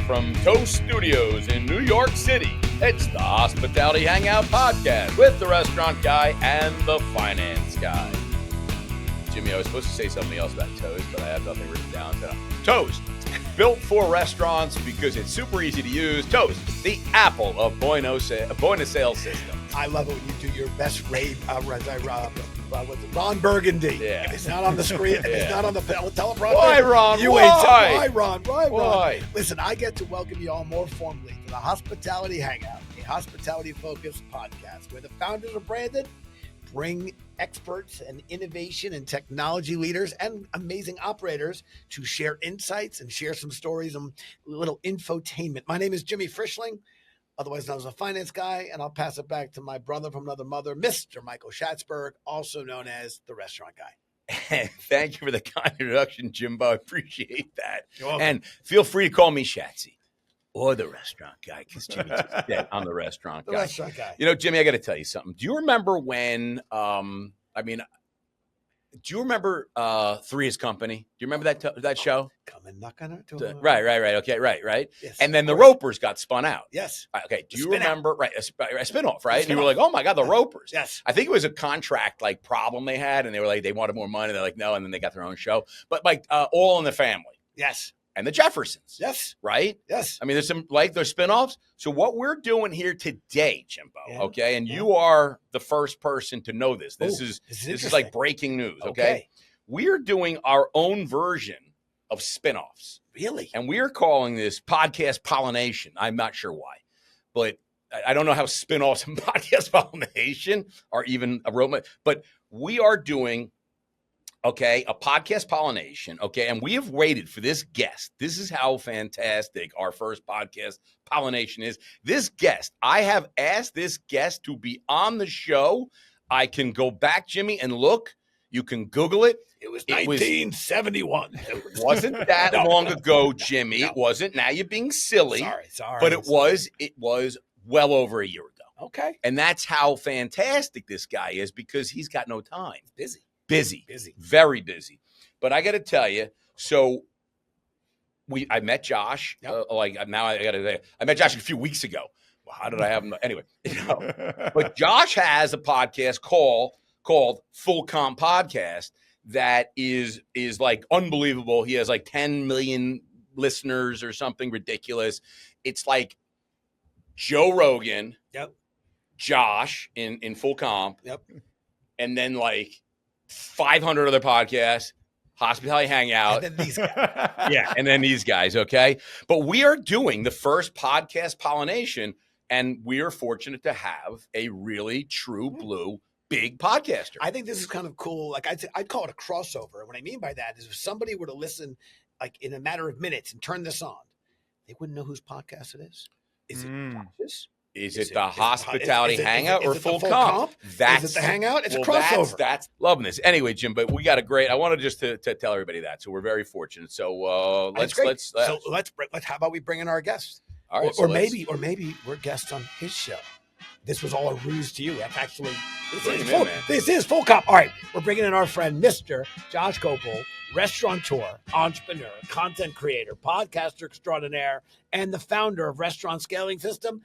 from Toast Studios in New York City, it's the Hospitality Hangout Podcast with the restaurant guy and the finance guy. Jimmy, I was supposed to say something else about Toast, but I have nothing written down. Toast, built for restaurants because it's super easy to use. Toast, the Apple of point of sale system. I love it when you do your best rave. Ron Burgundy. Yeah. If it's not on the screen, if it's not on the teleprompter. Why, Ron? You Why? ain't saying, why, Ron? Why? Listen, I get to welcome you all more formally to the Hospitality Hangout, a hospitality-focused podcast where the founders of Branded bring experts and innovation and technology leaders and amazing operators to share insights and share some stories and a little infotainment. My name is Jimmy Frischling, otherwise known as a finance guy, and I'll pass it back to my brother from another mother, Mr. Michael Schatzberg, also known as the restaurant guy. Thank you for the kind introduction, Jimbo. I appreciate that. You're welcome. And feel free to call me Shatsy or the restaurant guy, because Jimmy just said I'm the restaurant The guy. restaurant guy. You know, Jimmy, I got to tell you something. Do you remember when, do you remember Three's Company? Do you remember that show? Come and knock on our door. Right. Okay, right. Yes, And then the of course. Ropers got spun out. Yes. Okay, do The you spin-out. remember, right, a spinoff, right? And you were spin-off. like, oh my God, the Ropers. Yes. I think it was a contract like problem they had, and they were like, they wanted more money. They're like, no, and then they got their own show. But like All in the Family Yes. and the Jeffersons, Yes. right? Yes. I mean, there's some like there's spinoffs. So what we're doing here today, Jimbo, Yeah. okay, and Yeah. you are the first person to know this. This Ooh, is this this is is like interesting. breaking news, okay? Okay. We're doing our own version of spinoffs. Really? And we are calling this podcast pollination. I'm not sure why, but I don't know how spinoffs and podcast pollination are even aroma, but we are doing, okay, a podcast pollination. Okay. And we have waited for this guest. This is how fantastic our first podcast pollination is. This guest, I have asked this guest to be on the show. I can go back, Jimmy, and look. You can Google it. It was It was- 1971. It wasn't that No. long ago, Jimmy. No. It wasn't. Now you're being silly. Sorry. But it was well over a year ago. Okay. And that's how fantastic this guy is, because he's got no time. Busy. Busy. Busy. Very busy. But I got to tell you, so I met Josh. Yep. I met Josh a few weeks ago. Well, how did I have him? Anyway, but Josh has a podcast called Full Comp Podcast that is like unbelievable. He has like 10 million listeners or something ridiculous. It's like Joe Rogan, Yep. Josh in Full Comp, Yep. and then like 500 other podcasts, Hospitality Hangout. And then these guys. Yeah, and then these guys, okay? But we are doing the first podcast pollination, and we are fortunate to have a really true blue big podcaster. I think this is kind of cool. Like I'd call it a crossover. What I mean by that is if somebody were to listen like in a matter of minutes and turn this on, they wouldn't know whose podcast it is. Is it Josh's? Is Is it the it- Hospitality is it- Hangout is or it the Full Full Comp? Comp? Is it the Hangout? It's a crossover. That's loving this. Anyway, Jim, but we got a great. I wanted just to tell everybody that. So we're very fortunate. So That's let's great. So let's how about we bring in our guests? all right. Or maybe we're guests on his show. This was all a ruse to you. That's actually Bring him in, man. this is Full Comp. All right, we're bringing in our friend Mr. Josh Kopel, restaurateur, entrepreneur, content creator, podcaster extraordinaire, and the founder of Restaurant Scaling System.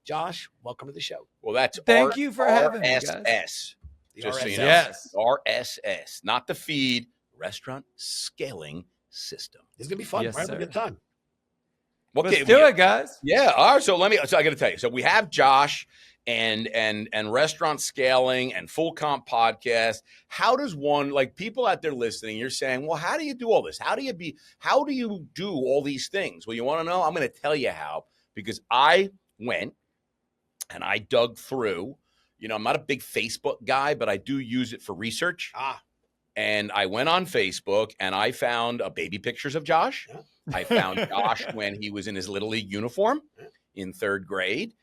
Josh, welcome to the show. Well, that's Thank you for having me, guys. RSS. The Just so you RSS. know, Yes. RSS, not the feed. Restaurant Scaling System. This is gonna be fun. Yes, We're having a sir. good time. Let's do it, guys. Yeah. All right. So I got to tell you. So we have Josh and Restaurant Scaling and Full Comp Podcast. How does one, like people out there listening, you're saying, well, how do you do all this? How do you do all these things? Well, you want to know? I'm going to tell you how, because I went and I dug through. You know, I'm not a big Facebook guy, but I do use it for research. And I went on Facebook and I found baby pictures of Josh. Yeah. I found Josh when he was in his Little League uniform in third grade.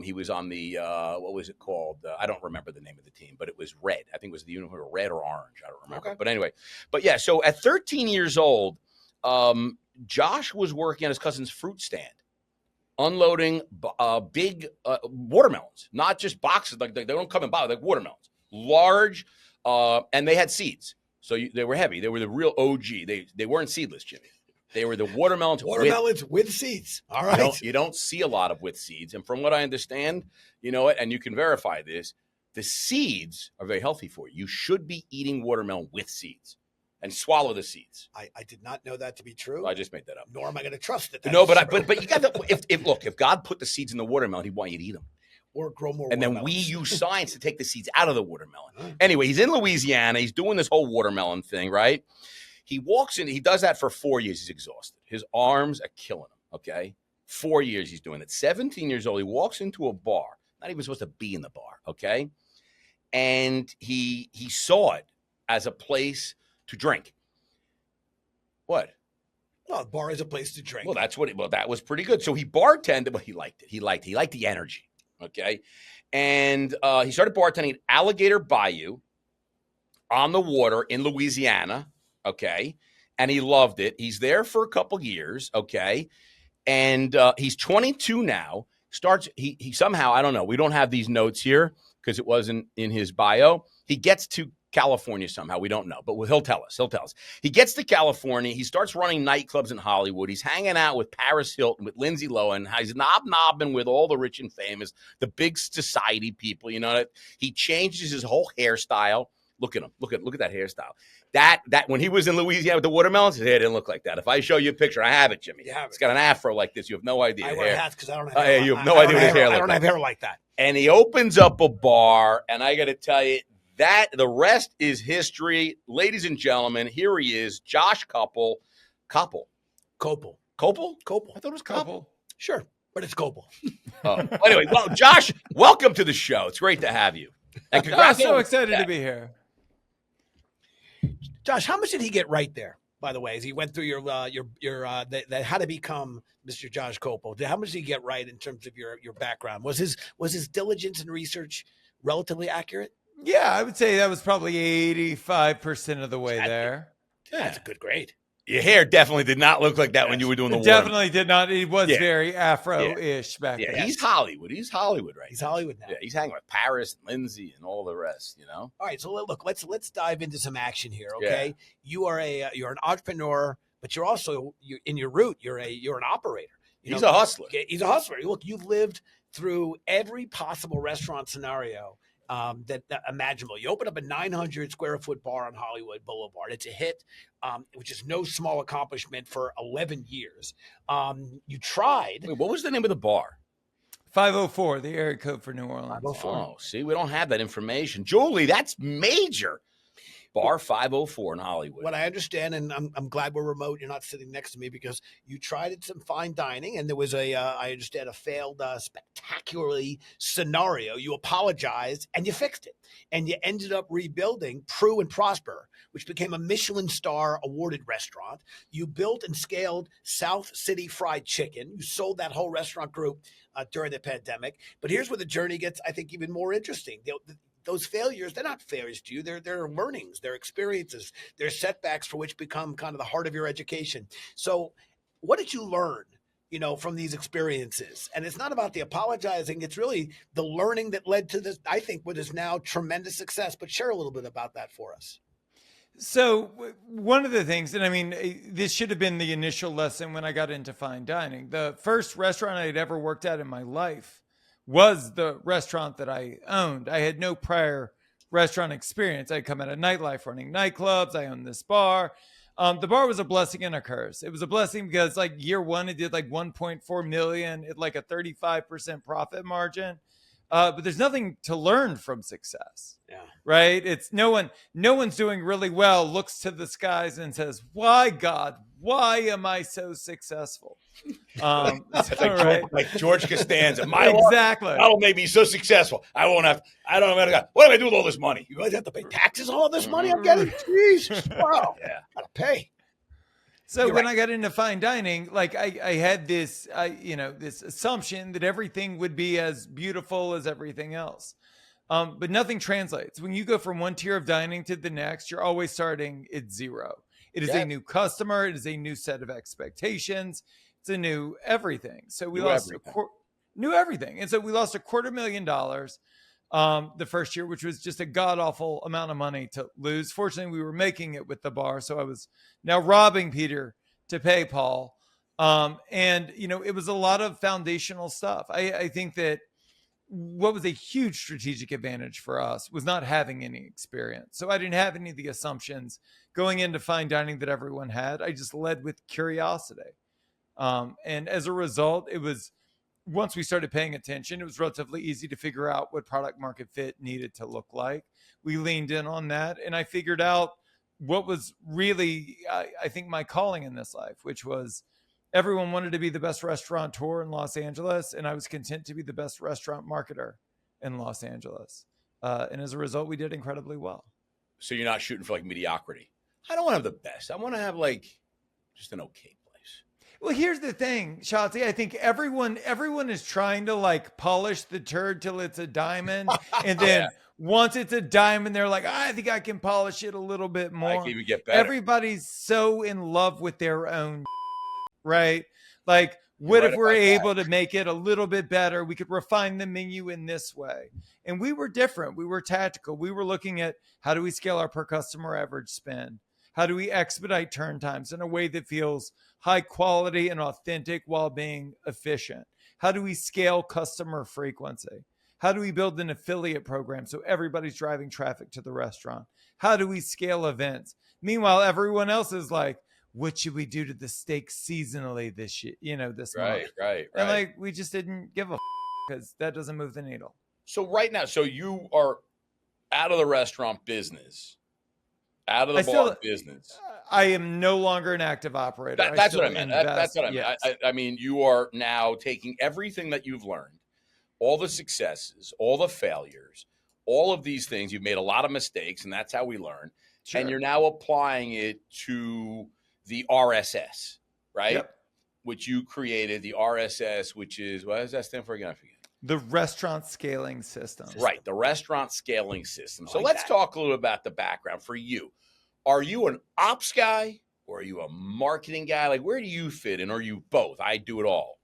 He was on the, what was it called? I don't remember the name of the team, but it was red. I think it was the uniform, red or orange. I don't remember. Okay. But anyway, yeah, so at 13 years old, Josh was working at his cousin's fruit stand, unloading big watermelons, not just boxes. Like they don't come in boxes, like watermelons, large, and they had seeds. So they were heavy. They were the real OG. They weren't seedless, Jimmy. They were the watermelons. Watermelons with seeds. All right. You don't see a lot of with seeds. And from what I understand, you know what, and you can verify this, the seeds are very healthy for you. You should be eating watermelon with seeds and swallow the seeds. I did not know that to be true. I just made that up. Nor am I going to trust it. No, but you got to, if God put the seeds in the watermelon, he'd want you to eat them. Or grow more and then we use science to take the seeds out of the watermelon. Anyway, he's in Louisiana. He's doing this whole watermelon thing, right? He walks in. He does that for 4 years. He's exhausted. His arms are killing him, okay? 4 years he's doing it. 17 years old, he walks into a bar. Not even supposed to be in the bar, okay? And he saw it as a place to drink. What? Well, a bar is a place to drink. Well, that was pretty good. So he bartended, but he liked it. He liked the energy. Okay. And he started bartending at Alligator Bayou on the water in Louisiana. Okay. And he loved it. He's there for a couple years. Okay. And he's 22 now. He somehow, I don't know. We don't have these notes here because it wasn't in his bio. He gets to California somehow. We don't know, but he'll tell us. He gets to California. He starts running nightclubs in Hollywood. He's hanging out with Paris Hilton, with Lindsay Lohan. He's knobbing with all the rich and famous, the big society people. You know, he changes his whole hairstyle. Look at him. Look at that hairstyle. That when he was in Louisiana with the watermelons, his hair didn't look like that. If I show you a picture, I have it, Jimmy. It's got an afro like this. You have no idea. I wear hats because I don't have hair. You have no idea what his hair looks like. I don't have hair like that. And he opens up a bar, and I got to tell you, that the rest is history. Ladies and gentlemen, here he is, Josh Kopel. Kopel? I thought it was Kopel. Sure, but it's Kopel. Anyway, well, Josh, welcome to the show. It's great to have you. And congrats. I'm so excited to be here. Josh, how much did he get right there, by the way, as he went through your how to become Mr. Josh Kopel? How much did he get right in terms of your background? Was his diligence and research relatively accurate? Yeah, I would say that was probably 85% of the way there. Yeah, that's a good grade. Your hair definitely did not look like that when you were doing the water. Definitely did not. It was very Afro-ish back then. He's Hollywood. He's Hollywood, right? He's Hollywood now. Yeah, he's hanging with Paris and Lindsay and all the rest, you know? All right, so look, let's dive into some action here, okay? Yeah. You're an entrepreneur, but you're in your root, you're an operator. He's a hustler. He's a hustler. Look, you've lived through every possible restaurant scenario that imaginable. You open up a 900 square foot bar on Hollywood Boulevard. It's a hit, which is no small accomplishment for 11 years. You tried. Wait, what was the name of the bar? 504, the area code for New Orleans. 504. Oh, see, we don't have that information. Julie, that's major. Bar 504 in Hollywood. What I understand, and I'm glad we're remote, you're not sitting next to me, because you tried at some fine dining, and there was I understand, a failed spectacularly scenario. You apologized, and you fixed it. And you ended up rebuilding Prue and Prosper, which became a Michelin star awarded restaurant. You built and scaled South City Fried Chicken. You sold that whole restaurant group during the pandemic. But here's where the journey gets, I think, even more interesting. Those failures, they're not failures to you. They're learnings, they're experiences, they're setbacks for which become kind of the heart of your education. So what did you learn, from these experiences? And it's not about the apologizing. It's really the learning that led to this, I think, what is now tremendous success. But share a little bit about that for us. So one of the things, and I mean, this should have been the initial lesson when I got into fine dining. The first restaurant I had ever worked at in my life was the restaurant that I owned. I had no prior restaurant experience. I'd come out of nightlife, running nightclubs. I owned this bar. The bar was a blessing and a curse. It was a blessing because year one, it did 1.4 million at a 35% profit margin. But there's nothing to learn from success. Yeah. Right. It's no one's doing really well, looks to the skies and says, why, God, why am I so successful? Like George Costanza. Exactly. That'll make me so successful. I don't have to, what do I do with all this money? You guys have to pay taxes on all this money I'm getting? Jesus. Wow. Yeah. Gotta pay. So when I got into fine dining, I had this, this assumption that everything would be as beautiful as everything else. But nothing translates. When you go from one tier of dining to the next, you're always starting at zero. It is a new customer. It is a new set of expectations. It's a new everything. So we lost new everything. And so we lost $250,000 the first year, which was just a god awful amount of money to lose. Fortunately, we were making it with the bar. So I was now robbing Peter to pay Paul. And, it was a lot of foundational stuff. I think that what was a huge strategic advantage for us was not having any experience. So I didn't have any of the assumptions going into fine dining that everyone had. I just led with curiosity. And as a result, it was, once we started paying attention, it was relatively easy to figure out what product market fit needed to look like. We leaned in on that, and I figured out what was really, I think, my calling in this life, which was everyone wanted to be the best restaurateur in Los Angeles, and I was content to be the best restaurant marketer in Los Angeles. And as a result, we did incredibly well. So you're not shooting for like mediocrity. I don't want to have the best. I want to have like just an okay place. Well, here's the thing, Shotzi. I think everyone is trying to like polish the turd till it's a diamond. And then once it's a diamond, they're like, I think I can polish it a little bit more. I can even get better. Everybody's so in love with their own, right? Like, what if we're able to make it a little bit better? We could refine the menu in this way. And we were different. We were tactical. We were looking at how do we scale our per customer average spend? How do we expedite turn times in a way that feels high quality and authentic while being efficient? How do we scale customer frequency? How do we build an affiliate program so everybody's driving traffic to the restaurant? How do we scale events? Meanwhile, everyone else is like, what should we do to the steak seasonally this year, this month? Right. And like, we just didn't give a because that doesn't move the needle. So right now, so you are out of the restaurant business, out of the bar business. I am no longer an active operator. That's what I meant. That's what I meant. Yes. I mean, you are now taking everything that you've learned, all the successes, all the failures, all of these things. You've made a lot of mistakes, and that's how we learn. Sure. And you're now applying it to the RSS, right? Yep. Which you created, the RSS, which is, what does that stand for again? I forget. The restaurant scaling system. Right, the restaurant scaling system. So let's talk a little about the background for you. Are you an ops guy or are you a marketing guy? Like, where do you fit in? Or are you both? I do it all.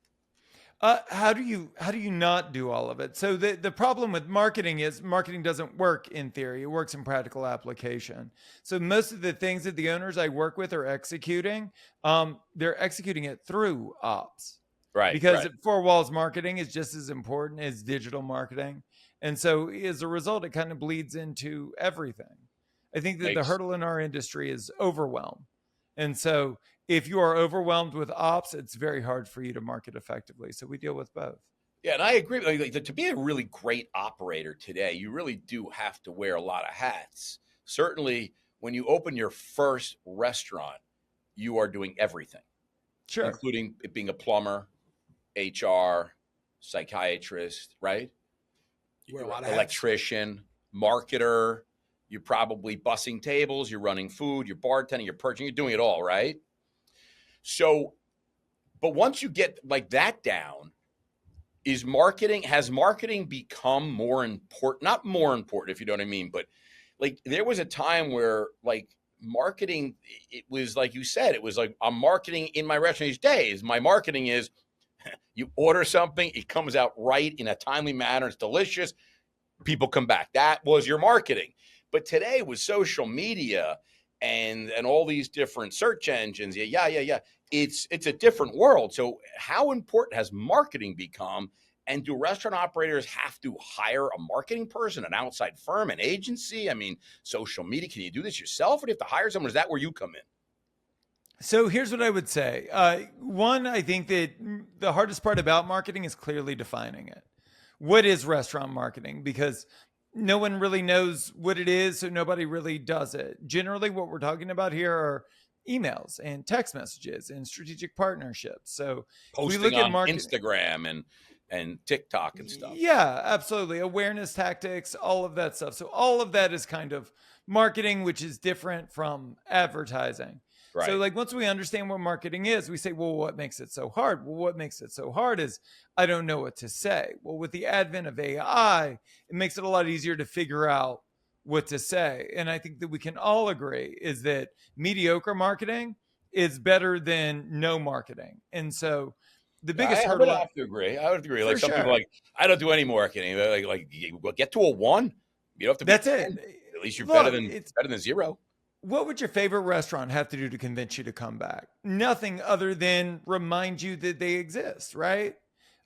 How do you not do all of it? So the problem with marketing is marketing doesn't work in theory. It works in practical application. So most of the things that the owners I work with are executing, they're executing it through ops. Right. Because four walls marketing is just as important as digital marketing. And so as a result, it kind of bleeds into everything. I think that the hurdle in our industry is overwhelm. And so if you are overwhelmed with ops, it's very hard for you to market effectively. So we deal with both. Yeah, and I agree. Like, to be a really great operator today, you really do have to wear a lot of hats. Certainly, when you open your first restaurant, you are doing everything. Sure. Including it being a plumber, HR, psychiatrist, right? Wear a lot of electrician, marketer. You're probably bussing tables. You're running food. You're bartending. You're purchasing. You're doing it all, right? So, but once you get like that down, has marketing become more important? Not more important, if you know what I mean, but like there was a time where like marketing, it was like you said, it was like I'm marketing in my restaurant these days. My marketing is you order something, it comes out right in a timely manner. It's delicious. People come back. That was your marketing. But today with social media and all these different search engines, it's a different world. So how important has marketing become? And do restaurant operators have to hire a marketing person, an outside firm, an agency? I mean, social media, can you do this yourself or do you have to hire someone? Is that where you come in? So here's what I would say. One, I think that the hardest part about marketing is clearly defining it. What is restaurant marketing? Because no one really knows what it is, so nobody really does it. Generally, what we're talking about here are emails and text messages and strategic partnerships. So posting we look on at Instagram and TikTok and stuff. Yeah, absolutely. Awareness tactics, all of that stuff. So all of that is kind of marketing, which is different from advertising. Right. So like once we understand what marketing is, we say, well, what makes it so hard? Well, what makes it so hard is I don't know what to say. Well, with the advent of AI, it makes it a lot easier to figure out what to say. And I think that we can all agree is that mediocre marketing is better than no marketing. And so the biggest hurdle. I would agree. Like some people are like, I don't do any marketing. Like get to a 1. You don't have to. That's it. At least you're better than zero. what would your favorite restaurant have to do to convince you to come back? Nothing other than remind you that they exist, right?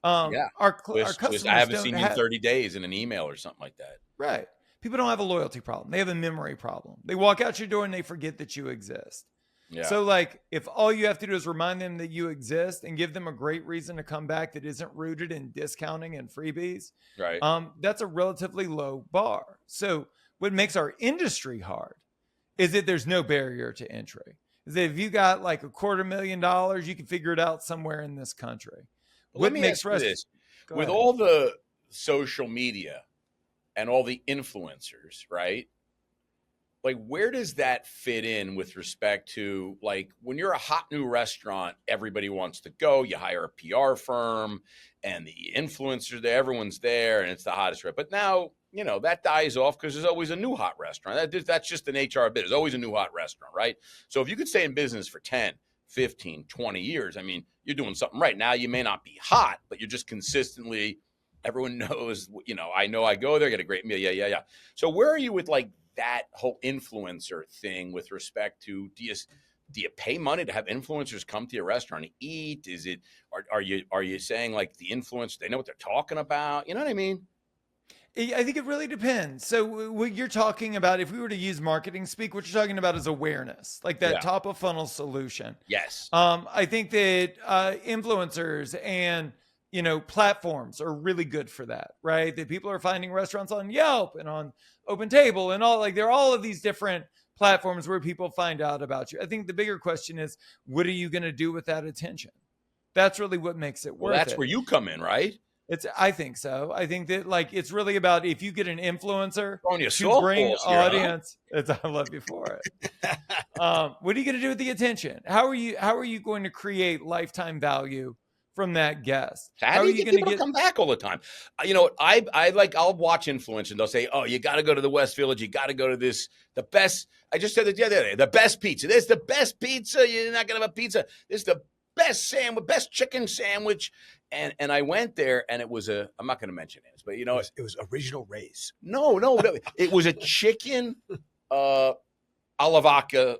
Yeah. Our Twist, customers I haven't don't seen you in have, 30 days in an email or something like that. right. People don't have a loyalty problem. They have a memory problem. They walk out your door and they forget that you exist. Yeah. So like if all you have to do is remind them that you exist and give them a great reason to come back that isn't rooted in discounting and freebies, Right. that's a relatively low bar. So what makes our industry hard is that there's no barrier to entry. Is that if you got like $250,000, you can figure it out somewhere in this country. Well, let me ask you this. With all the social media and all the influencers, right? Like, where does that fit in with respect to, like, when you're a hot new restaurant, everybody wants to go, you hire a PR firm and the influencers there, everyone's there and it's the hottest restaurant. But now, you know, that dies off because there's always a new hot restaurant. That's just an HR bit. There's always a new hot restaurant, right? So if you could stay in business for 10, 15, 20 years, I mean, you're doing something right. Now you may not be hot, but you're just consistently, everyone knows, you know I go there, get a great meal. Yeah. So where are you with like that whole influencer thing with respect to, do you pay money to have influencers come to your restaurant and eat? Is it, are you saying like the influencers, they know what they're talking about? You know what I mean? I think it really depends. So what you're talking about, if we were to use marketing speak, what you're talking about is awareness, like that top of funnel solution. Yes. I think that influencers and, you know, platforms are really good for that, right? That people are finding restaurants on Yelp and on Open Table and all, like there are all of these different platforms where people find out about you. I think the bigger question is, what are you going to do with that attention? That's really what makes it worth it. Well, that's where you come in, right? I think so. I think that like it's really about if you get an influencer to bring audience. I love you for it. What are you going to do with the attention? How are you going to create lifetime value from that guest? How are you going to come back all the time? You know, I'll watch influencers and they'll say, oh, you got to go to the West Village. You got to go to the best. I just said it the other day, the best pizza. There's the best pizza. You're not going to have a pizza. This is the best sandwich, best chicken sandwich. And I went there and it was I'm not going to mention names, but you know, it was Original Ray's. No. It was a chicken alla vodka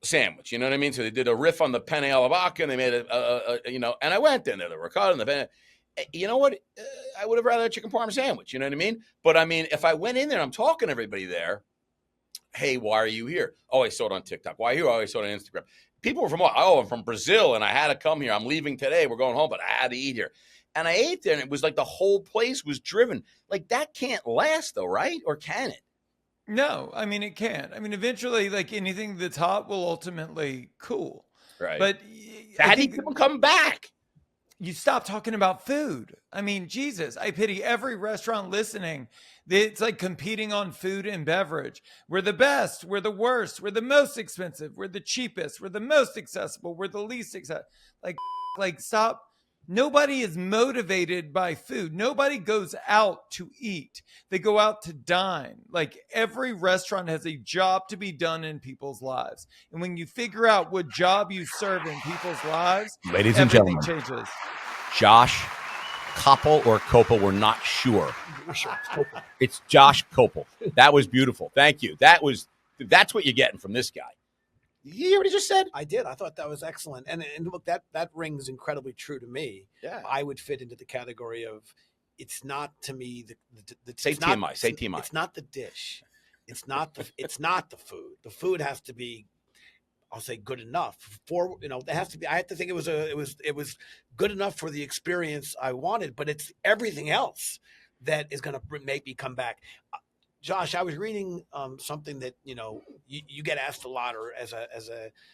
sandwich. You know what I mean? So they did a riff on the penne alla vodka and they made and I went there and there were ricotta and the penne. You know what? I would have rather a chicken parm sandwich. You know what I mean? But I mean, if I went in there and I'm talking to everybody there, hey, why are you here? Oh, I saw it on TikTok. Why are you here? Oh, I saw it on Instagram. People were from, I'm from Brazil and I had to come here. I'm leaving today. We're going home, but I had to eat here. And I ate there and it was like the whole place was driven. Like that can't last though, right? Or can it? No, I mean, it can. I mean, eventually, like anything that's hot will ultimately cool. Right. But how do people come back? You stop talking about food. I mean, Jesus, I pity every restaurant listening. It's like competing on food and beverage. We're the best. We're the worst. We're the most expensive. We're the cheapest. We're the most accessible. We're the least accessible. Like stop. Nobody is motivated by food. Nobody goes out to eat. They go out to dine. Like every restaurant has a job to be done in people's lives. And when you figure out what job you serve in people's lives, ladies and gentlemen, changes. Josh Kopel or Kopel, we're not sure. It's Josh Kopel. That was beautiful. Thank you. That's what you're getting from this guy. You hear what he just said? I did. I thought that was excellent. And look, that rings incredibly true to me. Yeah. I would fit into the category of, it's not to me say TMI. Say TMI. It's not the dish. It's not the food. The food has to be, I'll say, good enough for, there has to be, I have to think it was good enough for the experience I wanted, but it's everything else that is going to make me come back. Josh, I was reading something that, you get asked a lot, or as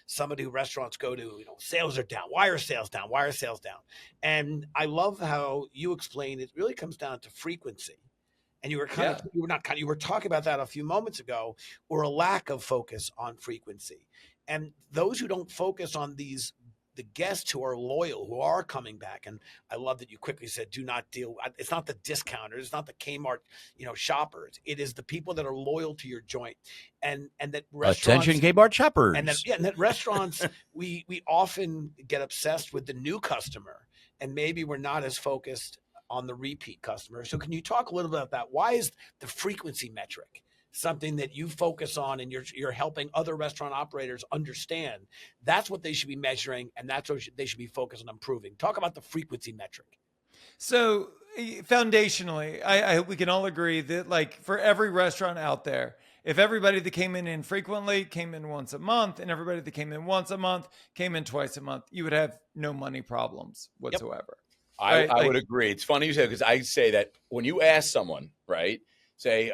somebody who restaurants go to, sales are down. Why are sales down? Why are sales down? And I love how you explain it really comes down to frequency. And you were you were talking about that a few moments ago, or a lack of focus on frequency. And those who don't focus on the guests who are loyal, who are coming back. And I love that you quickly said, do not deal. It's not the discounters. It's not the Kmart, shoppers. It is the people that are loyal to your joint, and that restaurants. Attention, Kmart shoppers. And that restaurants, we often get obsessed with the new customer, and maybe we're not as focused on the repeat customer. So can you talk a little bit about that? Why is the frequency metric something that you focus on and you're helping other restaurant operators understand, that's what they should be measuring, and that's what they should be focused on improving. Talk about the frequency metric. So foundationally, I hope we can all agree that like for every restaurant out there, if everybody that came in infrequently came in once a month, and everybody that came in once a month came in twice a month, you would have no money problems whatsoever. Yep. I would agree. It's funny you say, because I say that when you ask someone, right, say,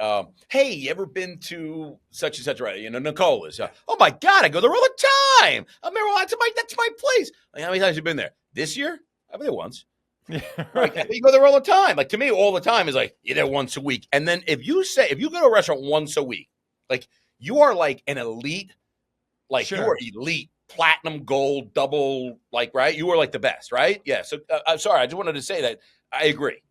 hey, you ever been to such and such, right? You know, Nicola's. Oh my God, I go there all the time. I remember, that's my place. Like, how many times have you been there? This year? I've been there once. Yeah, right. Like, you go there all the time. Like, to me, all the time is like, you're there once a week. And then if you go to a restaurant once a week, like, you are like an elite, like, Sure. you are elite, platinum, gold, double, like, right? You are like the best, right? Yeah. So I'm sorry. I just wanted to say that I agree.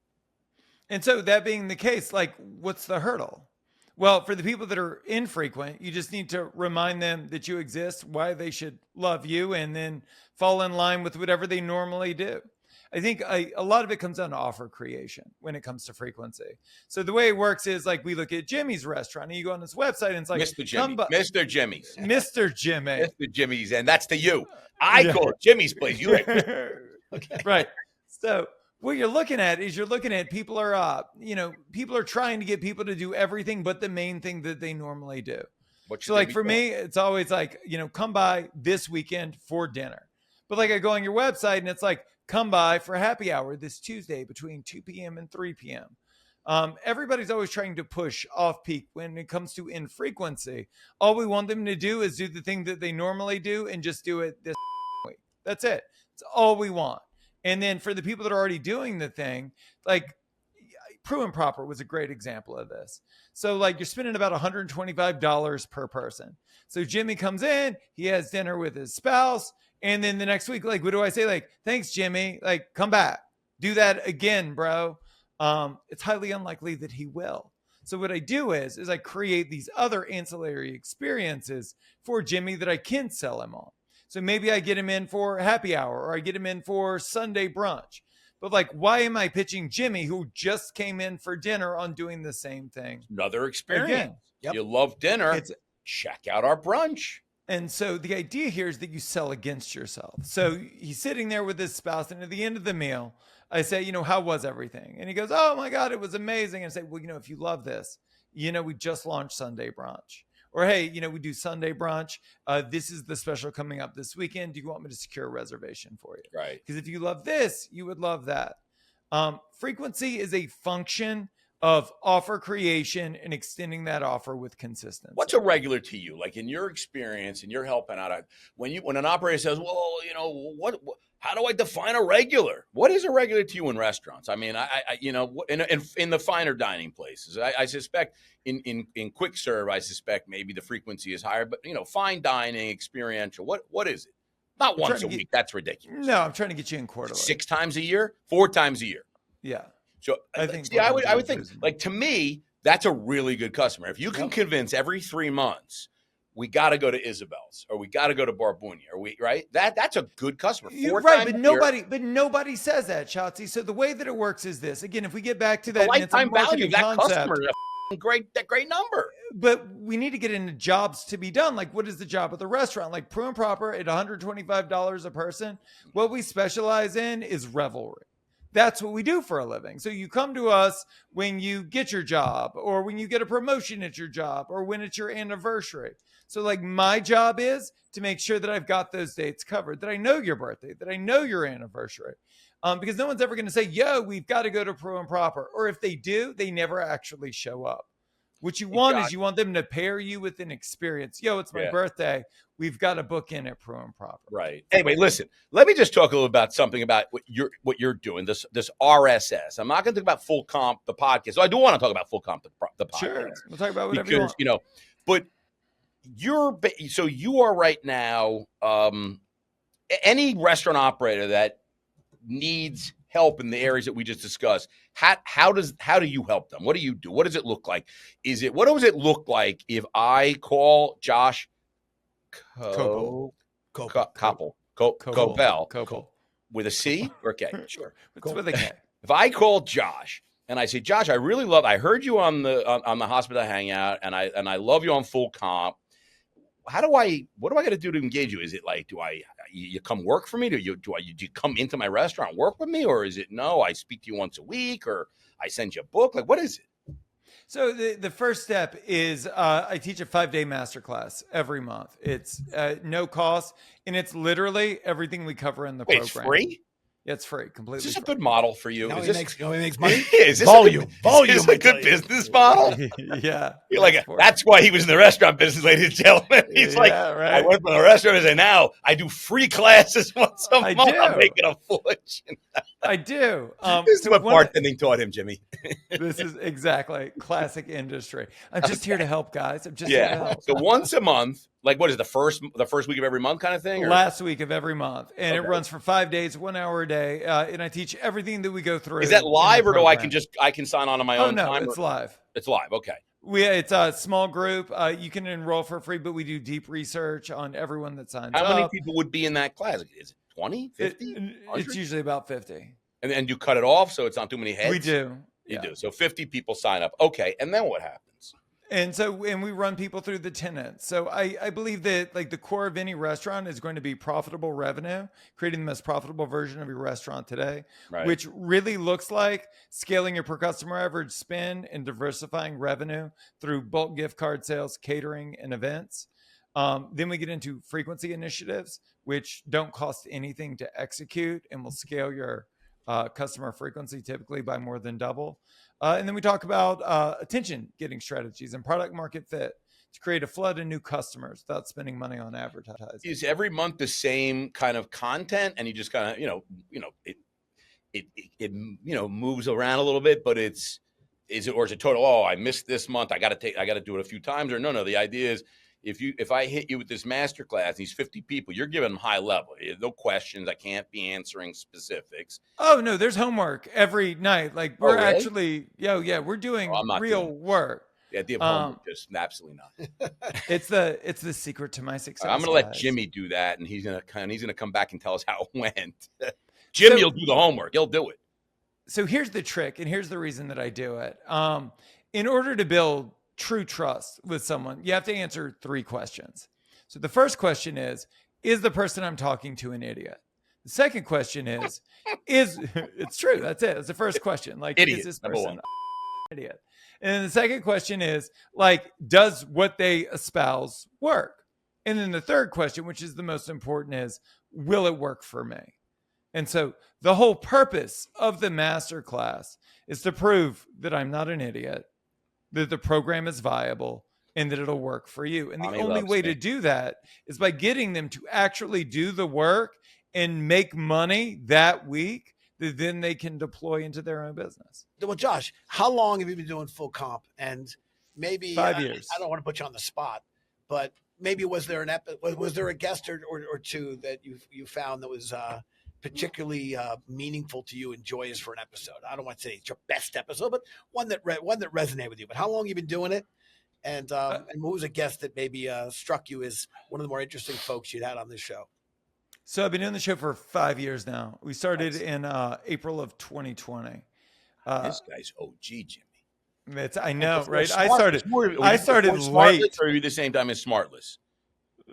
And so that being the case, like, what's the hurdle? Well, for the people that are infrequent, you just need to remind them that you exist, why they should love you, and then fall in line with whatever they normally do. I think a lot of it comes down to offer creation when it comes to frequency. So the way it works is like we look at Jimmy's restaurant and you go on his website and it's like Mr. Jimmy, Mr. Jimmy's, Mr. Jimmy, Mr. Jimmy's, and that's to you. I call it Jimmy's place. You okay, right? So what you're looking at is people are people are trying to get people to do everything but the main thing that they normally do. So like for me, it's always like, come by this weekend for dinner. But like I go on your website and it's like, come by for happy hour this Tuesday between 2 p.m. and 3 p.m. Everybody's always trying to push off peak when it comes to infrequency. All we want them to do is do the thing that they normally do and just do it this week. That's it. It's all we want. And then for the people that are already doing the thing, like Pru and Proper was a great example of this. So like you're spending about $125 per person. So Jimmy comes in, he has dinner with his spouse. And then the next week, like, what do I say? Like, thanks, Jimmy. Like, come back. Do that again, bro. It's highly unlikely that he will. So what I do is I create these other ancillary experiences for Jimmy that I can sell him on. So maybe I get him in for happy hour or I get him in for Sunday brunch. But like, why am I pitching Jimmy who just came in for dinner on doing the same thing? Another experience. Again. Yep. You love dinner. Check out our brunch. And so the idea here is that you sell against yourself. So he's sitting there with his spouse, and at the end of the meal, I say, how was everything? And he goes, oh my God, it was amazing. And I say, well, if you love this, we just launched Sunday brunch. Or, hey, we do Sunday brunch. This is the special coming up this weekend. Do you want me to secure a reservation for you? Right. Because if you love this, you would love that. Frequency is a function of offer creation and extending that offer with consistency. What's a regular to you? Like in your experience and you're helping out, when an operator says, well, how do I define a regular? What is a regular to you in restaurants? I mean, in the finer dining places, I suspect in quick serve, I suspect maybe the frequency is higher, but fine dining, experiential, what is it? Not once a week. That's ridiculous. No, I'm trying to get you in quarterly. 6 times a year, 4 times a year. Yeah. So I would think, like, to me, that's a really good customer. If you can convince every 3 months, we got to go to Isabel's or we got to go to Barbunia, right? That's a good customer. Right, but nobody says that, Shotzi. So the way that it works is this. Again, if we get back to that, the lifetime value, that concept, customer is a great number. But we need to get into jobs to be done. Like, what is the job of the restaurant? Like Pru and Proper at $125 a person. What we specialize in is revelry. That's what we do for a living. So you come to us when you get your job or when you get a promotion at your job or when it's your anniversary. So like my job is to make sure that I've got those dates covered, that I know your birthday, that I know your anniversary. Because no one's ever going to say, yo, we've got to go to Pru and Proper. Or if they do, they never actually show up. What you want is you want them to pair you with an experience. Yo, it's my birthday. We've got to book in at Pru and Proper. Right. Anyway, listen, let me just talk a little about something about what you're doing, this RSS. I'm not going to talk about Full Comp, the podcast. So I do want to talk about Full Comp, the podcast. Sure. We'll talk about whatever you want. But you are right now, any restaurant operator that needs help in the areas that we just discussed, how do you help them? What do you do? What does it look like? What does it look like if I call Josh Kopel with a C or K? Sure. It's with a K. If I call Josh and I say, Josh, I heard you on the Hospitality Hangout, and I love you on Full Comp. What do I got to do to engage you? Is it like, you come work for me? Do you come into my restaurant, work with me? Or is it, no, I speak to you once a week, or I send you a book? Like, what is it? So the first step is I teach a 5-day masterclass every month. It's no cost, and it's literally everything we cover in the program. It's free? Yeah, it's free, completely. Is this a free. good model for you? He makes money? Is this volume. Is this a good business model? Yeah. You're like, that's why he was in the restaurant business, ladies and gentlemen. He's right. I went from the restaurant and say, now I do free classes once a month. I'm making a fortune. I do. This is what bartending taught him, Jimmy. This is exactly classic industry. I'm just here to help, guys. I'm just here to help. So once a month, like what is it, the first week of every month kind of thing? Or? Last week of every month. And it runs for 5 days, 1 hour a day. And I teach everything that we go through. Is that live, or do I can sign on my own time? Oh, no, it's live. It's live. Okay. It's a small group. You can enroll for free, but we do deep research on everyone that signs up. How many people would be in that class? Is it 20, 50? It's usually about 50. And you cut it off so it's not too many heads? We do. You do. So 50 people sign up. Okay. And then what happens? And we run people through the tenets. So I believe that like the core of any restaurant is going to be profitable revenue, creating the most profitable version of your restaurant today, which really looks like scaling your per customer average spend and diversifying revenue through bulk gift card sales, catering, and events. Then we get into frequency initiatives, which don't cost anything to execute and will scale your customer frequency typically by more than double. And then we talk about attention getting strategies and product market fit to create a flood of new customers without spending money on advertising. Is every month the same kind of content, and you just kind of it moves around a little bit, but is it total? Oh, I missed this month. I got to do it a few times, or no. The idea is if I hit you with this masterclass, these 50 people, you're giving them high level. No questions. I can't be answering specifics. Oh no, there's homework every night. Like we're actually, we're doing real work. The idea of homework, just absolutely not. It's the secret to my success. I'm gonna let Jimmy do that, and he's gonna come back and tell us how it went. Jimmy will do the homework. He'll do it. So here's the trick, and here's the reason that I do it. In order to build true trust with someone, you have to answer 3 questions. So the first question is the person I'm talking to an idiot? The second question is it's true. That's it. That's the first question. Like, idiot, is this person an idiot? And then the second question is like, does what they espouse work? And then the third question, which is the most important, is will it work for me? And so the whole purpose of the masterclass is to prove that I'm not an idiot, that the program is viable, and that it'll work for you. And the only way to do that is by getting them to actually do the work and make money that week that then they can deploy into their own business. Well, Josh, how long have you been doing Full Comp? And maybe 5 years. I don't want to put you on the spot, but maybe was there a guest or two that you found that was particularly meaningful to you and joyous for an episode? I don't want to say it's your best episode, but one that resonated with you. But how long have you been doing it? And who was a guest that maybe struck you as one of the more interesting folks you'd had on this show? So I've been doing the show for 5 years now. We started in April of 2020. This guy's OG, Jimmy. I know, right? I started late. Or you the same time as Smartless?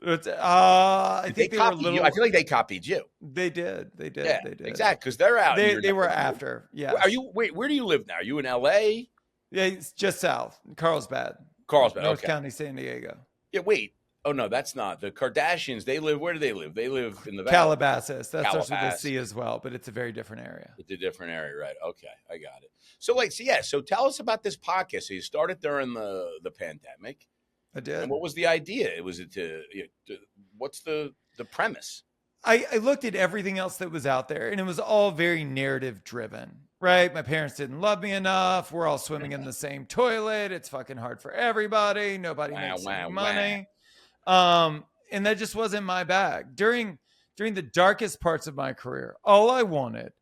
I think they were a little. I feel like they copied you. They did. Yeah, They did. Exactly, because they're out. They were after. Yeah. Where do you live now? Are you in LA? Yeah, it's just south, Carlsbad, North County, San Diego. Yeah. Wait. Oh no, that's not the Kardashians. They live. Where do they live? They live in the valley. Calabasas. That starts with a C as well, but it's a very different area. It's a different area, right? Okay, I got it. So tell us about this podcast. So you started during the pandemic. I did. And what was the idea? What's the premise? I looked at everything else that was out there, and it was all very narrative driven, right? My parents didn't love me enough. We're all swimming in the same toilet. It's fucking hard for everybody. Nobody makes any money. And that just wasn't my bag. During the darkest parts of my career, all I wanted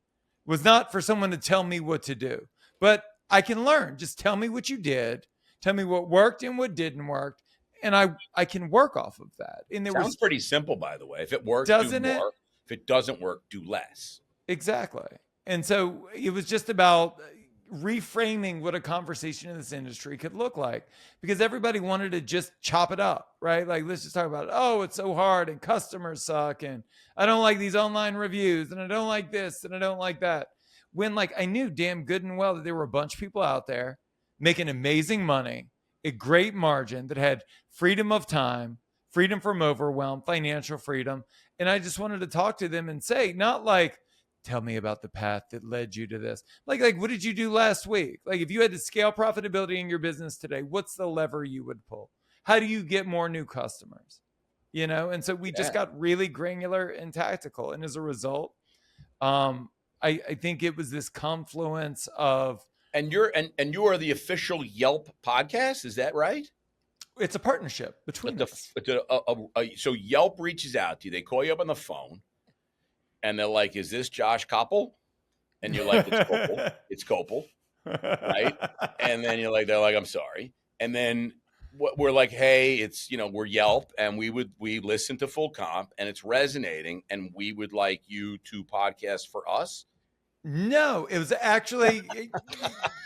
was not for someone to tell me what to do, but I can learn. Just tell me what you did. Tell me what worked and what didn't work. And I can work off of that. And Sounds pretty simple, by the way. If it works, do more. If it doesn't work, do less. Exactly. And so it was just about reframing what a conversation in this industry could look like, because everybody wanted to just chop it up, right? Like, let's just talk about, oh, it's so hard and customers suck and I don't like these online reviews and I don't like this and I don't like that. When like I knew damn good and well that there were a bunch of people out there making amazing money, a great margin, that had freedom of time, freedom from overwhelm, financial freedom. And I just wanted to talk to them and say, not like, tell me about the path that led you to this. Like, what did you do last week? Like, if you had to scale profitability in your business today, what's the lever you would pull? How do you get more new customers? You know? And so we just got really granular and tactical. And as a result, I think it was this confluence of. And you are the official Yelp podcast. Is that right? It's a partnership between us. So Yelp reaches out to you. They call you up on the phone. And they're like, is this Josh Kopel? And you're like, it's Kopel. It's Kopel. Right? And then they're like, I'm sorry. And then we're like, hey, it's, we're Yelp and we listen to Full Comp and it's resonating and we would like you to podcast for us. No, it was actually.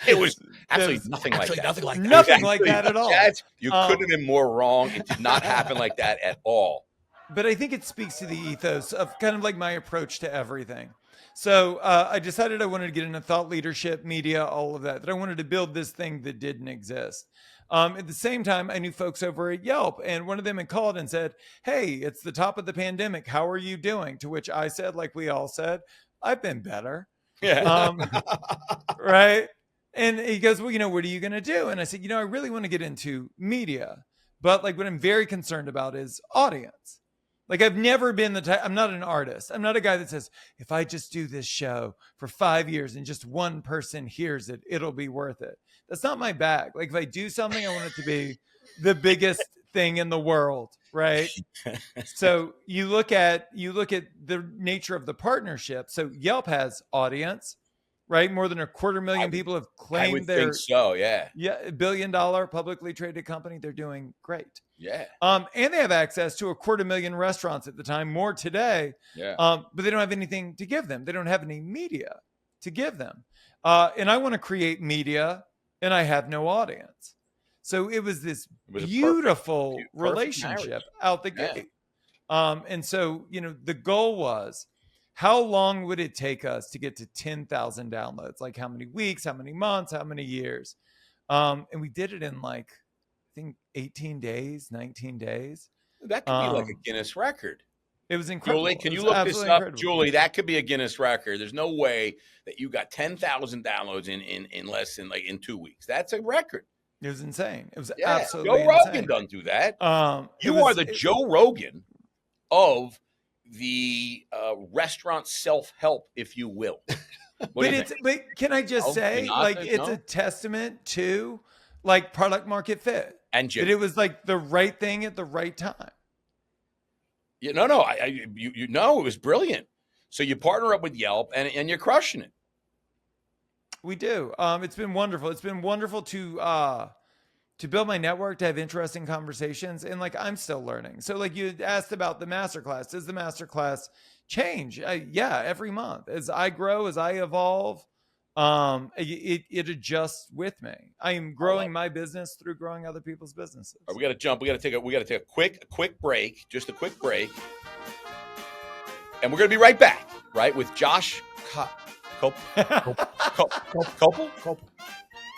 It was actually nothing like that. Nothing like that at all. You couldn't have been more wrong. It did not happen like that at all. But I think it speaks to the ethos of kind of like my approach to everything. So I decided I wanted to get into thought leadership, media, all of that I wanted to build this thing that didn't exist. At the same time, I knew folks over at Yelp, and one of them had called and said, hey, it's the top of the pandemic. How are you doing? To which I said, like we all said, I've been better. Yeah. Right. And he goes, well, what are you going to do? And I said, I really want to get into media, but like what I'm very concerned about is audience. Like I've never been the type, I'm not an artist. I'm not a guy that says, if I just do this show for 5 years and just one person hears it, it'll be worth it. That's not my bag. Like if I do something, I want it to be the biggest thing in the world. Right. So you look at the nature of the partnership. So Yelp has audience, right? More than 250,000 people have claimed think so. Yeah. $1 billion publicly traded company. They're doing great. Yeah. And they have access to 250,000 restaurants at the time, more today. Yeah. But they don't have anything to give them. They don't have any media to give them. And I want to create media and I have no audience. So it was this beautiful relationship out the gate. And so, the goal was, how long would it take us to get to 10,000 downloads? Like how many weeks, how many months, how many years? And we did it in like, I think 18 days, 19 days. That could be like a Guinness record. It was incredible. Julie, can you look this up? Incredible. Julie, that could be a Guinness record. There's no way that you got 10,000 downloads in less than in 2 weeks. That's a record. It was insane. It was absolutely Joe Rogan insane. Doesn't do that. You are the Joe Rogan of the restaurant self-help, if you will. But can I just say, it's a testament to like product market fit. And Jim. That it was like the right thing at the right time. Yeah, no, it was brilliant. So you partner up with Yelp and you're crushing it. We do. It's been wonderful. It's been wonderful to build my network, to have interesting conversations. And like, I'm still learning. So like you asked about the masterclass, does the masterclass change? Yeah, every month as I grow, as I evolve, it adjusts with me. I am growing my business through growing other people's businesses. All right, we got to jump. We got to take a quick break, just a quick break. And we're going to be right back, right? With Josh Kopel.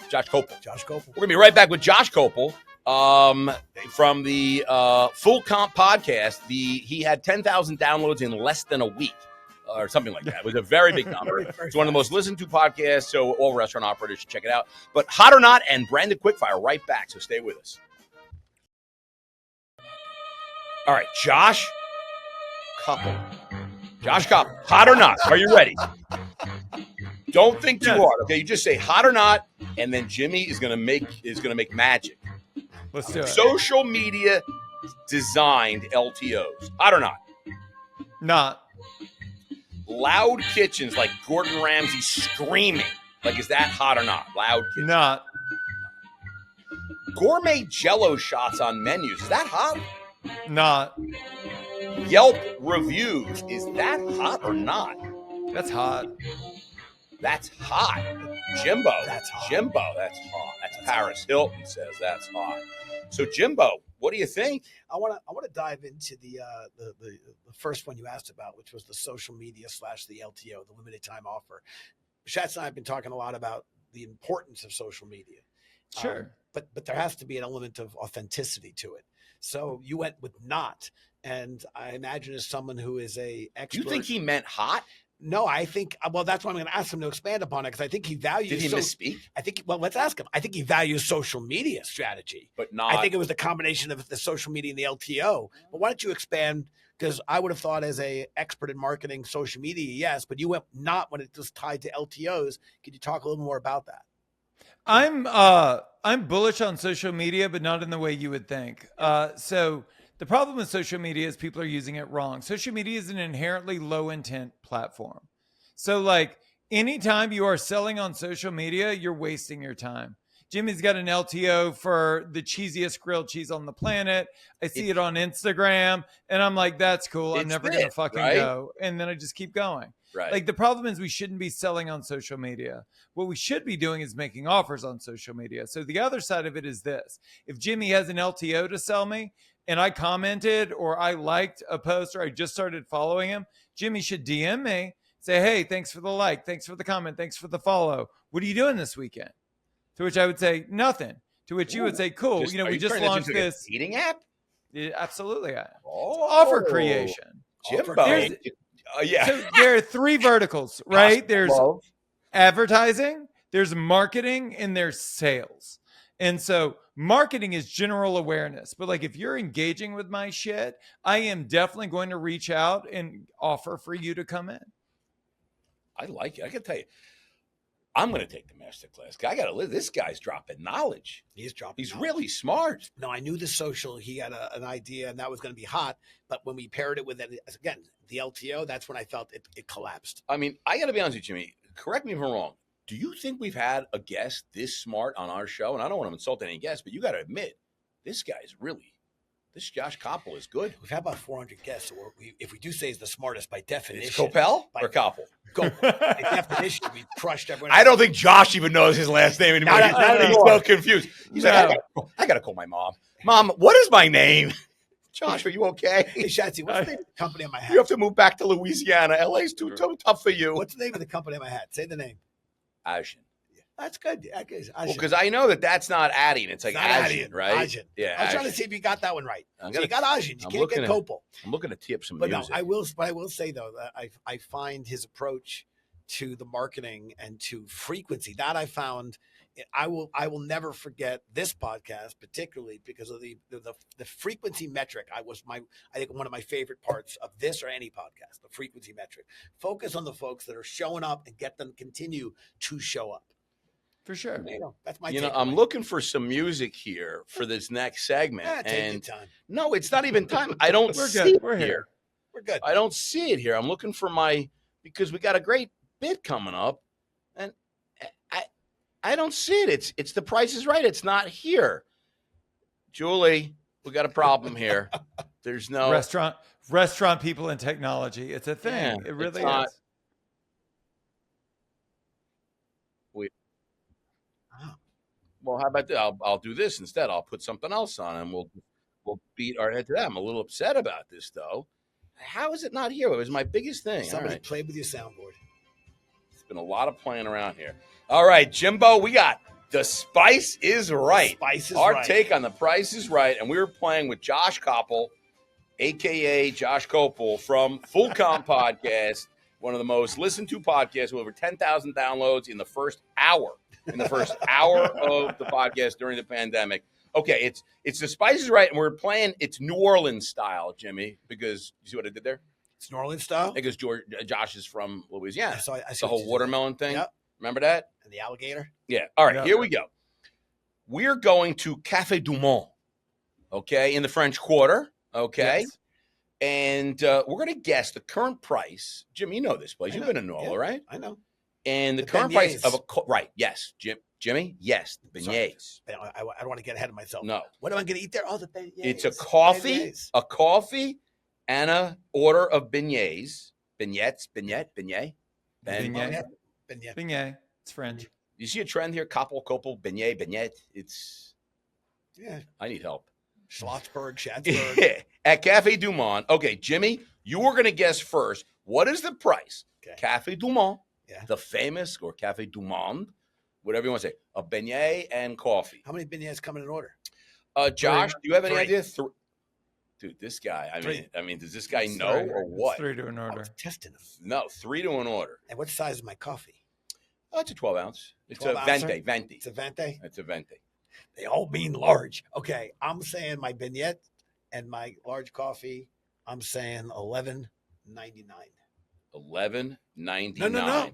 Josh Kopel. We're going to be right back with Josh Kopel from the Full Comp Podcast. He had 10,000 downloads in less than a week or something like that. It was a very big number. It's one of the most listened to podcasts, so all restaurant operators should check it out. But Hot or Not and Branded Quickfire right back, so stay with us. All right, Josh Kopel. Hot or Not. Are you ready? Don't think too hard, okay? You just say hot or not, and then Jimmy is gonna make magic. Let's do it. Social media designed LTOs. Hot or not? Not. Loud kitchens like Gordon Ramsay screaming. Like, is that hot or not? Loud kitchens. Not. Gourmet Jell-O shots on menus. Is that hot? Not. Yelp reviews. Is that hot or not? That's hot. That's hot. Jimbo. That's hot. Jimbo. That's hot. That's Paris Hilton says that's hot. So Jimbo, what do you think? I want to dive into the first one you asked about, which was the social media / the LTO, the limited time offer. Schatz and I have been talking a lot about the importance of social media. Sure. But there has to be an element of authenticity to it. So you went with not, and I imagine as someone who is a expert. Do you think he meant hot? No, I think, well, that's why I'm going to ask him to expand upon it, because I think he values. Did he misspeak? I think, well, let's ask him. I think he values social media strategy. But not. I think it was the combination of the social media and the LTO. But why don't you expand? Because I would have thought as a expert in marketing social media, yes, but you went not when it was tied to LTOs. Could you talk a little more about that? I'm bullish on social media, but not in the way you would think. So the problem with social media is people are using it wrong. Social media is an inherently low intent platform. So like anytime you are selling on social media, you're wasting your time. Jimmy's got an LTO for the cheesiest grilled cheese on the planet. I see it on Instagram and I'm like, that's cool. I'm never going to fucking go. And then I just keep going. Right. Like the problem is we shouldn't be selling on social media. What we should be doing is making offers on social media. So the other side of it is this. If Jimmy has an LTO to sell me and I commented or I liked a post or I just started following him, Jimmy should DM me, say, hey, thanks for the like, thanks for the comment, thanks for the follow. What are you doing this weekend? To which I would say, nothing. To which you would say, cool. We just launched this eating app. Yeah, absolutely. Offer creation. Jimbo. Yeah. So there are 3 verticals, right? There's advertising, there's marketing, and there's sales. And so marketing is general awareness. But like if you're engaging with my shit, I am definitely going to reach out and offer for you to come in. I like it. I can tell you, I'm going to take the masterclass. I got to live. This guy's dropping knowledge. He's knowledge. Really smart. No, I knew the social. He had an idea, and that was going to be hot. But when we paired it with it, again, the LTO, that's when I felt it collapsed. I mean, I got to be honest with you, Jimmy. Correct me if I'm wrong. Do you think we've had a guest this smart on our show? And I don't want to insult any guests, but you got to admit, this Josh Kopel is good. We've had about 400 guests. So if we do say he's the smartest by definition. It's Kopel or Kopel? By definition, we crushed everyone. I don't think Josh even knows his last name anymore. He's well confused. He's like, I got to call my mom. Mom, what is my name? Josh, are you okay? Hey, Shatsy, what's the name of the company on my hat? You have to move back to Louisiana. LA's too tough for you. What's the name of the company on my hat? Say the name. Ajin. That's good. Well, because I know that's not adding. It's like Ajin, right? Ajin. Yeah. I was trying to see if you got that one right. So you got Ajin. You can't get Kopel. I'm looking to tee up some music. music. No, I will say though that I find his approach to the marketing and to frequency that I found. I will never forget this podcast, particularly because of the frequency metric. I think one of my favorite parts of this or any podcast, the frequency metric. Focus on the folks that are showing up and get them to continue to show up. For sure. That's my I'm looking for some music here for this next segment. Take your time. No, it's not even time. I don't We're see good. We're here. We're good. I don't see it here. I'm looking for because we got a great bit coming up, and I don't see it. It's The Price is Right. It's not here. Julie, we got a problem here. There's no restaurant people and technology. It's a thing. Yeah, it really is. Well, how about that? I'll do this instead. I'll put something else on, and we'll beat our head to that. I'm a little upset about this, though. How is it not here? It was my biggest thing. Somebody played with your soundboard. It's been a lot of playing around here. All right, Jimbo, we got The Spice is Right. Our take on The Price is Right, and we were playing with Josh Kopel, a.k.a. Josh Kopel from Full Comp Podcast, one of the most listened to podcasts with over 10,000 downloads in the first hour. Of the podcast during the pandemic. Okay, it's The Spice is Right, and we're playing it's New Orleans style, Jimmy, because you see what I did there? It's New Orleans style? Because Josh is from Louisiana. I see the whole watermelon thing. Yep. Remember that? And the alligator? Yeah. All right, here we go. We're going to Café du Monde, okay, in the French Quarter, okay? Yes. And we're going to guess the current price. Jimmy, you know this place. You've been in New Orleans, right? I know. And the current price of right, yes, Jimmy, yes, the beignets. I don't want to get ahead of myself. No. What am I going to eat there? Oh, the beignets. It's a coffee, and a order of beignets. Beignet. Beignet. Beignet. It's French. You see a trend here? Kopel, beignet. Yeah. I need help. Schlossberg, Schatzberg. At Cafe Du Monde. Okay, Jimmy, you were going to guess first. What is the price? Okay. Cafe Du Monde, Yeah. the famous, or Cafe Du Monde, whatever you want to say, a beignet and coffee. How many beignets come in an order? Josh, do you have any Three. idea? Dude, this guy, I mean, does this guy know or what? It's 3 to an I order. was testing them. No, 3 to an order. And what size is my coffee? It's a 12 ounce. It's 12 a ouncer? venti. It's a Vente? It's a venti. They all mean large. Okay, I'm saying my beignet and my large coffee, I'm saying $11.99. $11.99. No.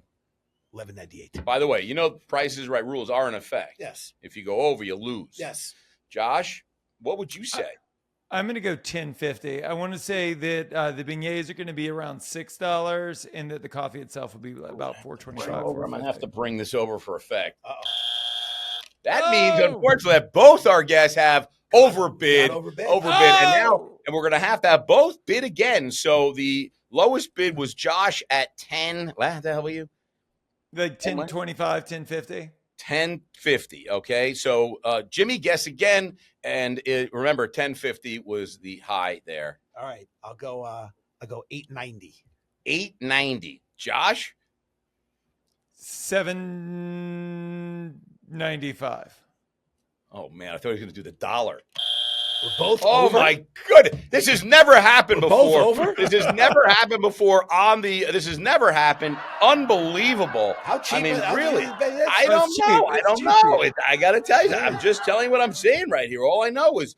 $11.98. By the way, you know Price is Right rules are in effect. Yes. If you go over, you lose. Yes. Josh, what would you say? I'm going to go $10.50. I want to say that the beignets are going to be around $6 and that the coffee itself will be about $4.25. I'm going to have to bring this over for effect. Uh-oh. That means, unfortunately, that both our guests have overbid. Got overbid. And we're going to have both bid again. So the lowest bid was Josh at 10. What the hell were you? Like 10.25, 10.50. 10.50. Okay. So Jimmy, guess again. And remember, 10.50 was the high there. All right. I'll go $8.90. $8.90. Josh? $7.95. Oh, man. I thought he was going to do the dollar. We're both Oh, over. my goodness. This has never happened We're before. both over? This has never happened before this has never happened. Unbelievable. How cheap? I mean, how really. cheap is beignet? I don't cheap. know. I It's don't cheap know. here. I got to tell you, I'm just telling you what I'm saying right here. All I know is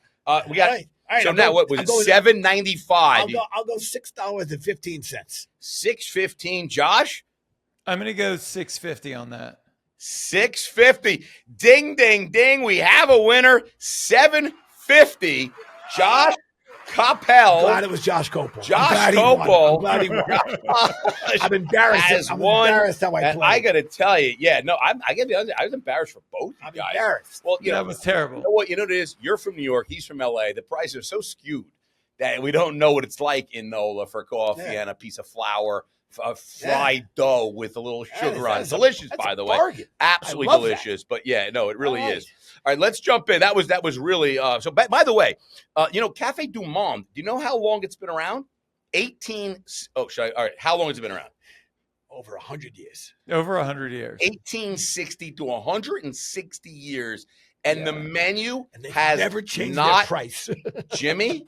we got. All right, So I'll now, go- what was I'll it? go- $7.95. I'll go $6.15. $6.15. Josh, I'm going to go $6.50 on that. $6.50. Ding, ding, ding. We have a winner. $7.50. Josh Kopel. Glad it was Josh Kopel. Josh I'm Kopel. glad he won. I'm embarrassed. Has I'm won, embarrassed how I and played. I got to tell you, I got to be honest, I was embarrassed for both I'm you guys. embarrassed. Well, That was terrible. You know what? You know what it is? You're from New York. He's from L.A. The prices are so skewed that we don't know what it's like in NOLA for coffee and a piece of flour, fried dough with a little sugar on it. Delicious, by the way. Bargain. Absolutely I love delicious. But yeah, no, it really All right. is. All right, let's jump in. That was really so. By the way, Cafe Du Monde. Do you know how long it's been around? 18. Oh, all right. How long has it been around? Over 100 years. Over 100 years. 1860 to 160 years, and the menu And they has never changed not their price. Jimmy,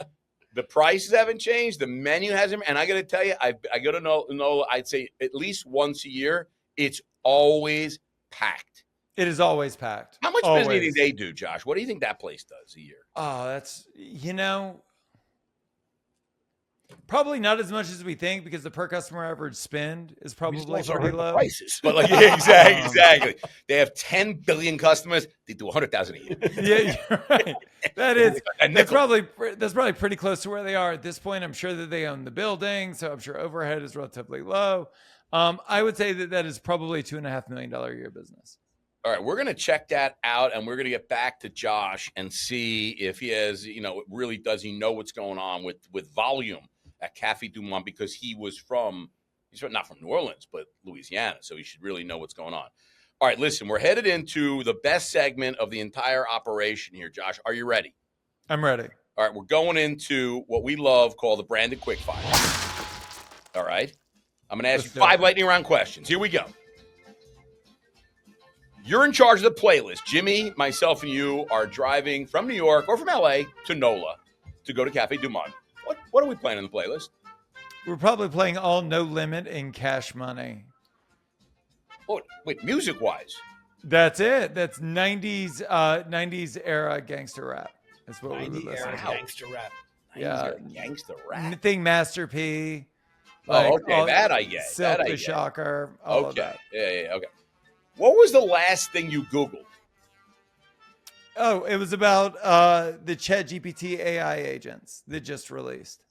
the prices haven't changed. The menu hasn't. And I got to tell you, I go to NOLA, I'd say at least once a year. It's always packed. It is always packed. How much Always. business do they do, Josh? What do you think that place does a year? Oh, that's, probably not as much as we think because the per customer average spend is probably also pretty heard the low. prices. But exactly. They have 10 billion customers. They do 100,000 a year. Yeah, you're right. That's nickel. probably pretty close to where they are at this point. I'm sure that they own the building, so I'm sure overhead is relatively low. I would say that is probably a $2.5 million a year business. All right, we're going to check that out, and we're going to get back to Josh and see if he has, really does he know what's going on with volume at Cafe Du Monde, because he's not from New Orleans, but Louisiana, so he should really know what's going on. All right, listen, we're headed into the best segment of the entire operation here, Josh. Are you ready? I'm ready. All right, we're going into what we love called the branded quickfire. All right, I'm going to ask you 5 lightning round questions. Here we go. You're in charge of the playlist. Jimmy, myself, and you are driving from New York or from LA to NOLA to go to Cafe Du Monde. What are we playing on the playlist? We're probably playing all No Limit and Cash Money. Oh, wait, music-wise. That's it. That's 90s era gangster rap. That's what we would 90 listen era to. gangster rap. Yeah. Gangster rap. Thing Master P. Okay, that I get. Silk That I the get. Shocker. All of that. Yeah, okay. What was the last thing you Googled? Oh, it was about the ChatGPT AI agents that just released.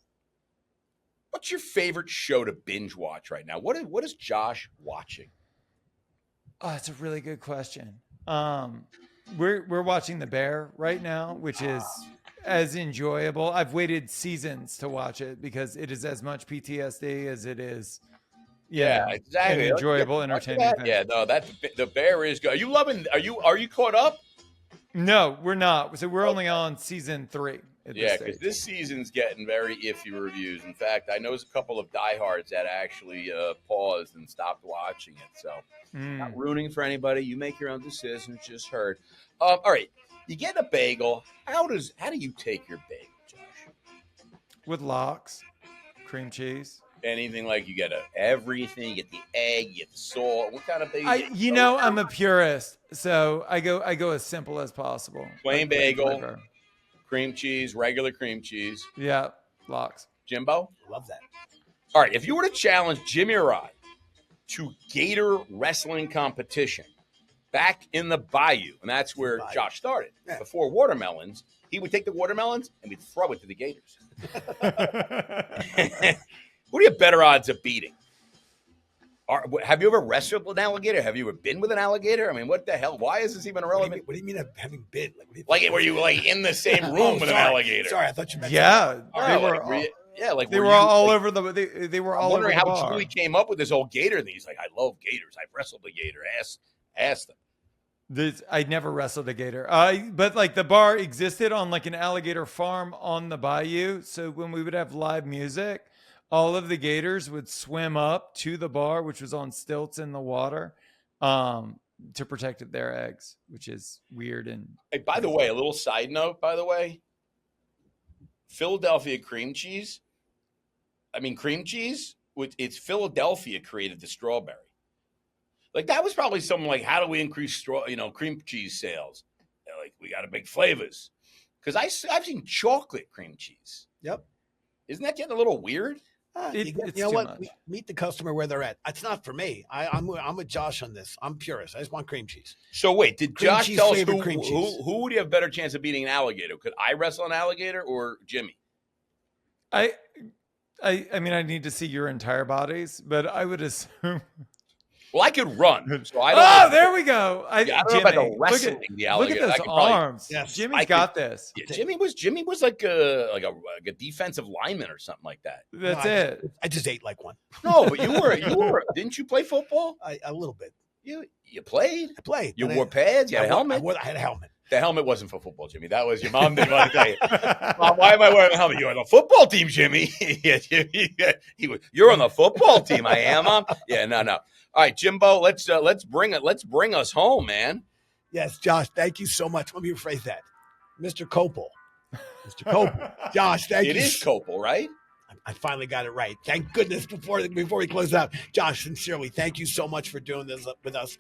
What's your favorite show to binge watch right now? What is Josh watching? Oh, that's a really good question. We're watching The Bear right now, which is as enjoyable. I've waited seasons to watch it because it is as much PTSD as it is Yeah, exactly. an enjoyable, entertaining thing. Yeah, no, the bear is good. Are you loving? Are you caught up? No, we're not. So we're only on season 3. Yeah, because this season's getting very iffy reviews. In fact, I know there's a couple of diehards that actually paused and stopped watching it. So, not rooting for anybody. You make your own decisions. Just heard. All right, you get a bagel. How do you take your bagel, Josh? With lox, cream cheese. Anything like you get everything. You get the egg. You get the salt. What kind of bagel? I'm a purist, so I go as simple as possible. Plain bagel. Cream cheese, regular cream cheese. Yeah, lox. Jimbo? Love that. All right, if you were to challenge Jimmy or I to gator wrestling competition back in the bayou, and that's where Josh started, before watermelons, he would take the watermelons and we'd throw it to the gators. What are your better odds of beating? Have you ever wrestled with an alligator? Have you ever been with an alligator? I mean, what the hell? Why is this even irrelevant? What do you mean having been? Were you in the same room with an alligator? Sorry, I thought you meant. Yeah, they were all over the. They were all over the bar. I'm wondering how Chewie came up with this whole gator thing. He's like, I love gators. I've wrestled a gator. Ask them. I never wrestled a gator. But like the bar existed on like an alligator farm on the bayou. So when we would have live music, all of the gators would swim up to the bar, which was on stilts in the water, to protect their eggs, which is weird. And hey, by the way, a little side note, Philadelphia cream cheese. Cream cheese, it's Philadelphia created the strawberry. Like that was probably something like, how do we increase cream cheese sales? They're like, we got to make flavors. Because I've seen chocolate cream cheese. Yep. Isn't that getting a little weird? You know what? Meet the customer where they're at. It's not for me. I'm with Josh on this. I'm purist. I just want cream cheese. So wait, did Josh tell us who would you have a better chance of beating an alligator? Could I wrestle an alligator or Jimmy? I need to see your entire bodies, but I would assume. Well, I could run. So I don't there we go. I don't know about the wrestling the alligator. Look at those arms. Yes. Jimmy's got this. Yeah, Jimmy was like a defensive lineman or something like that. That's it. I just ate like one. No, but you were. Didn't you play football? A little bit. You played. I played. You wore pads. You had a helmet. I had a helmet. The helmet wasn't for football, Jimmy. That was your mom didn't want to tell you. Mom, why am I wearing a helmet? You're on the football team, Jimmy. You're on the football team. I am, Mom. Yeah, no. All right, Jimbo, let's bring us home, man. Yes, Josh, thank you so much. Let me rephrase that. Mr. Kopel. Josh, thank you. It is Kopel, right? I finally got it right. Thank goodness before we close out. Josh, sincerely, thank you so much for doing this with us.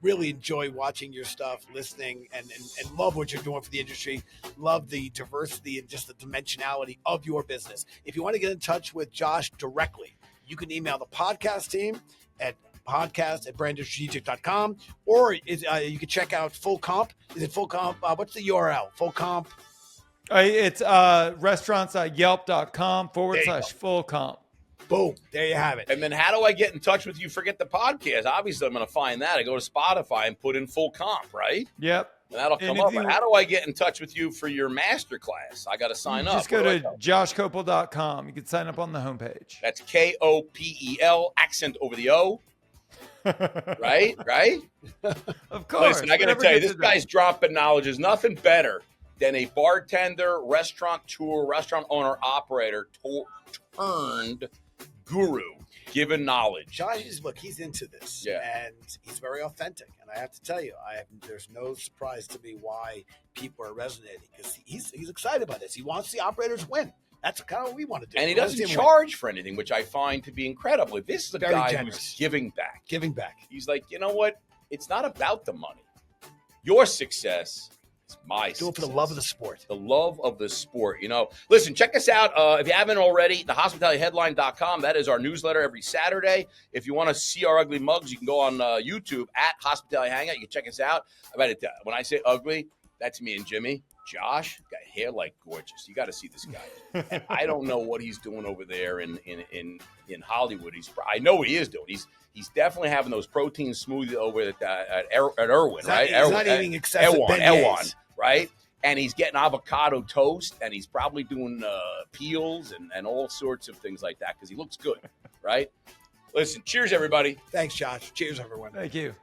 Really enjoy watching your stuff, listening, and love what you're doing for the industry. Love the diversity and just the dimensionality of your business. If you want to get in touch with Josh directly, you can email the podcast team at podcast@brandstrategic.com, or you can check out Full Comp. Is it Full Comp? What's the URL? Full Comp. It's restaurants.yelp.com/full comp. Boom. There you have it. And then how do I get in touch with you? Forget the podcast. Obviously, I'm going to find that. I go to Spotify and put in Full Comp, right? Yep. And that'll come up. But how do I get in touch with you for your masterclass? I got to sign up. Just go to joshkopel.com. You can sign up on the homepage. That's Kopel, accent over the O. Right? Of course. Listen, I got to tell you, this guy's dropping knowledge. There's nothing better than a bartender, restaurateur, restaurant owner, operator turned guru giving knowledge. Josh he's into this, and he's very authentic. And I have to tell you, there's no surprise to me why people are resonating, because he's excited about this. He wants the operators win. That's kind of what we want to do. And he doesn't charge for anything, which I find to be incredible. This is a guy who's giving back. He's like, you know what? It's not about the money. Your success. It's my do it for the love of the sport. The love of the sport. Listen, check us out. If you haven't already, thehospitalityheadline.com. That is our newsletter every Saturday. If you want to see our ugly mugs, you can go on YouTube at Hospitality Hangout. You can check us out. When I say ugly, that's me and Jimmy. Josh, got hair like gorgeous. You got to see this guy. And I don't know what he's doing over there in Hollywood. I know what he is doing. He's definitely having those protein smoothies over at Irwin, right? He's not eating excessive Erewhon, right? And he's getting avocado toast, and he's probably doing peels and all sorts of things like that because he looks good, right? Listen, cheers, everybody. Thanks, Josh. Cheers, everyone. Thank you.